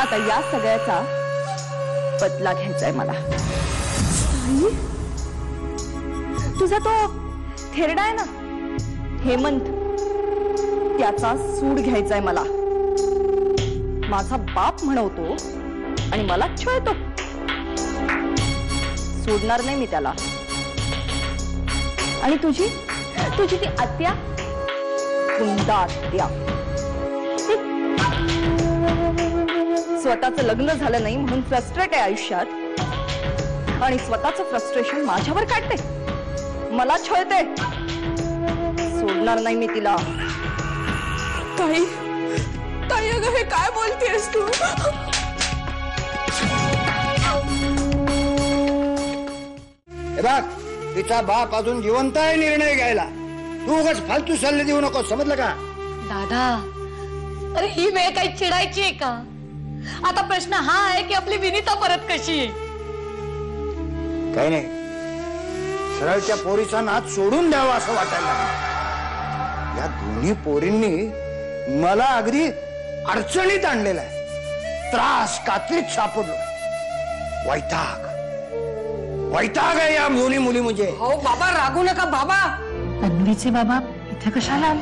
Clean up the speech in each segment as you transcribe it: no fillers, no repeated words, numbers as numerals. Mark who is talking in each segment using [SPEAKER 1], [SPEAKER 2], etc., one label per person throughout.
[SPEAKER 1] आता या सगळ्याचा बदला घ्यायचाय मला। तुझा तो थेरडा आहे ना हेमंत, त्याचा सूड घ्यायचाय मला। माझा बाप म्हणवतो आणि मला छळतो, सोडणार नाही मी त्याला। आणि तुझी तुझी ती आत्या, गुंडा आत्या, स्वतःचं लग्न झालं नाही म्हणून फ्रस्ट्रेट आहे आयुष्यात आणि स्वतःचं फ्रस्ट्रेशन माझ्यावर काढते, मला छळते। सोडणार नाही मी तिला।
[SPEAKER 2] ताई ताई अगं हे काय बोलतेस तू?
[SPEAKER 3] बघ तिचा बाप अजून जिवंत आहे निर्णय घ्यायला, तू उगाच फालतू सल्ले देऊ नको, समजलं का?
[SPEAKER 4] दादा अरे ही वेळ काही चिडायची आहे का? आता प्रश्न हा आहे की आपली विनीता परत कशी आहे?
[SPEAKER 3] काही नाही, सरळ त्या पोरीचा नाद सोडून द्यावा असं वाटायला लागलं। या दोन्ही पोरींनी मला अगदी अडचणीत आणलेला आहे, त्रास कात्रीत सापडलो, वैताग वैताग आहे या मुली मुली म्हणजे।
[SPEAKER 2] हो बाबा रागू नका बाबा।
[SPEAKER 4] तन्वीचे बाबा इथे कशाला आले?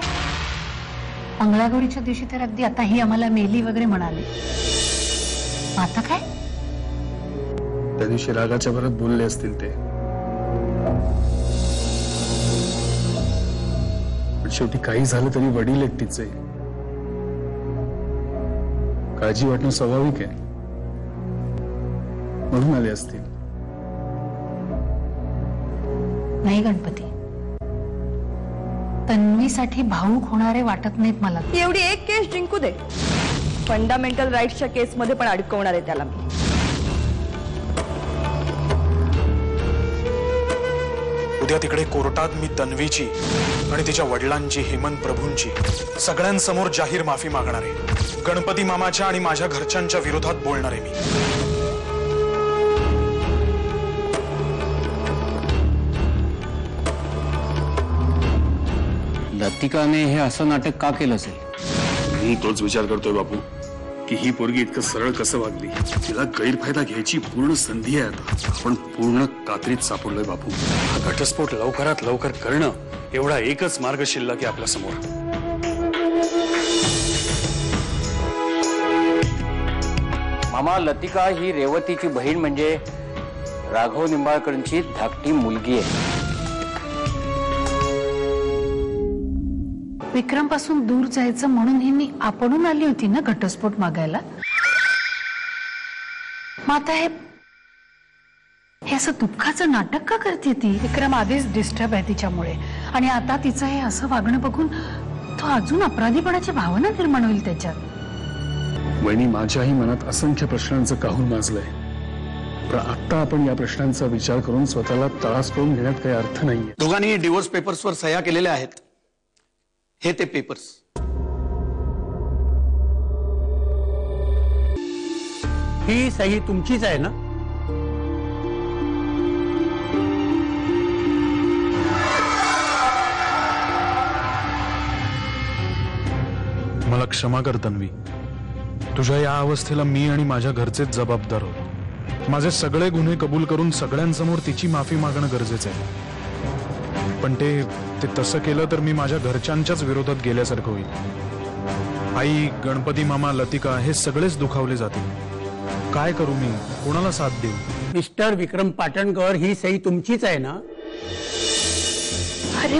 [SPEAKER 4] मंगळागौरीच्या दिवशी तर अगदी आता ही आम्हाला मेली वगैरे म्हणाले, आता काय?
[SPEAKER 5] त्या दिवशी रागाच्या भरात बोलले असतील ते, पण शेवटी काही झालं तरी वडील आहेत तिचे, काळजी वाटणं स्वाभाविक आहे, म्हणून आले असतील।
[SPEAKER 4] नाही गणपती, तन्वीसाठी भावूक होणारे वाटत नाहीत मला।
[SPEAKER 1] एवढी एक केस जिंकू दे, फंडामेंटल राईट्सच्या केस मध्ये पण अडकवणार आहे त्याला मी।
[SPEAKER 6] उद्या तिकडे कोर्टात मी तन्वीची आणि तिच्या वडिलांची, हेमंत प्रभूंची सगळ्यांसमोर जाहीर माफी मागणार आहे। गणपती मामाच्या आणि माझ्या घरच्यांच्या विरोधात बोलणार आहे मी।
[SPEAKER 7] लतिकाने हे असं नाटक का केलं असेल?
[SPEAKER 5] मी तोच विचार करतोय बापू की ही पोरगी इतकं सरळ कसं वागली, तिला गैरफायदा घ्यायची पूर्ण संधी आहे। आता आपण पूर्ण कात्रीत सापडलोय बापू। हा घटस्फोट लवकरात लवकर करणं एवढा एकच मार्ग शिल्लक आहे आपल्या समोर।
[SPEAKER 7] मामा, लतिका ही रेवतीची बहीण म्हणजे राघव निंबाळकरांची धाकटी मुलगी आहे।
[SPEAKER 4] विक्रम पासून दूर जायचं म्हणून ही मी आपणून आली होती ना घटस्फोट मागायला। मग आता हे असं दुःखाचं नाटक का करते ती? विक्रम आधीच डिस्टर्ब आहे तिच्यामुळे आणि आता तिचं हे असं वागणं बघून तो अजून अपराधीपणाची भावना निर्माण होईल त्याच्यात।
[SPEAKER 5] वहिनी, माझ्याही मनात असंख्य प्रश्नांचं काहून माजलंय, पण आता आपण या प्रश्नांचा विचार करून स्वतःला तळास करून घेण्यात काही अर्थ नाहीये।
[SPEAKER 8] दोघांनी डिवोर्स पेपर्सवर सह्या केलेल्या आहेत, हे ते पेपर्स।
[SPEAKER 9] ही सही तुमचीच आहे ना?
[SPEAKER 6] मला क्षमा कर तन्वी, तुझ्या या अवस्थेला मी आणि माझ्या घरचेच जबाबदार आहोत। माझे सगळे गुन्हे कबूल करून सगळ्यांसमोर तिची माफी मागणं गरजेचं आहे, पण ते तसं केलं तर मी माझ्या घरच्यांच्याच विरोधात गेल्यासारखं होईल। आई, गणपती मामा, लतिका हे सगळेच दुखावले जातील। काय करू मी? कोणाला साथ देऊ?
[SPEAKER 9] मिस्टर विक्रम पाटणकर, ही सही तुमचीच आहे ना?
[SPEAKER 4] अरे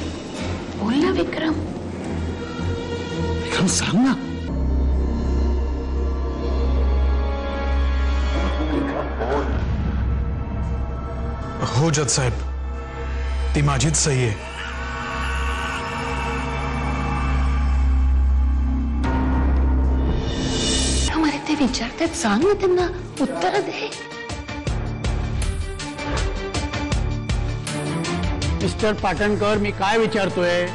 [SPEAKER 4] बोल ना विक्रम।
[SPEAKER 5] विक्रम, सांग ना।
[SPEAKER 6] हो जज साहेब, ती माझीच सही आहे।
[SPEAKER 4] मला ते विचारतात, सांग ना त्यांना, उत्तर दे।
[SPEAKER 9] मिस्टर पाटणकर, मी काय विचारतोय,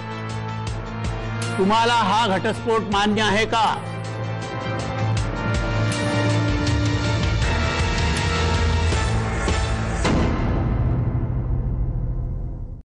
[SPEAKER 9] तुम्हाला हा घटस्फोट मान्य आहे का?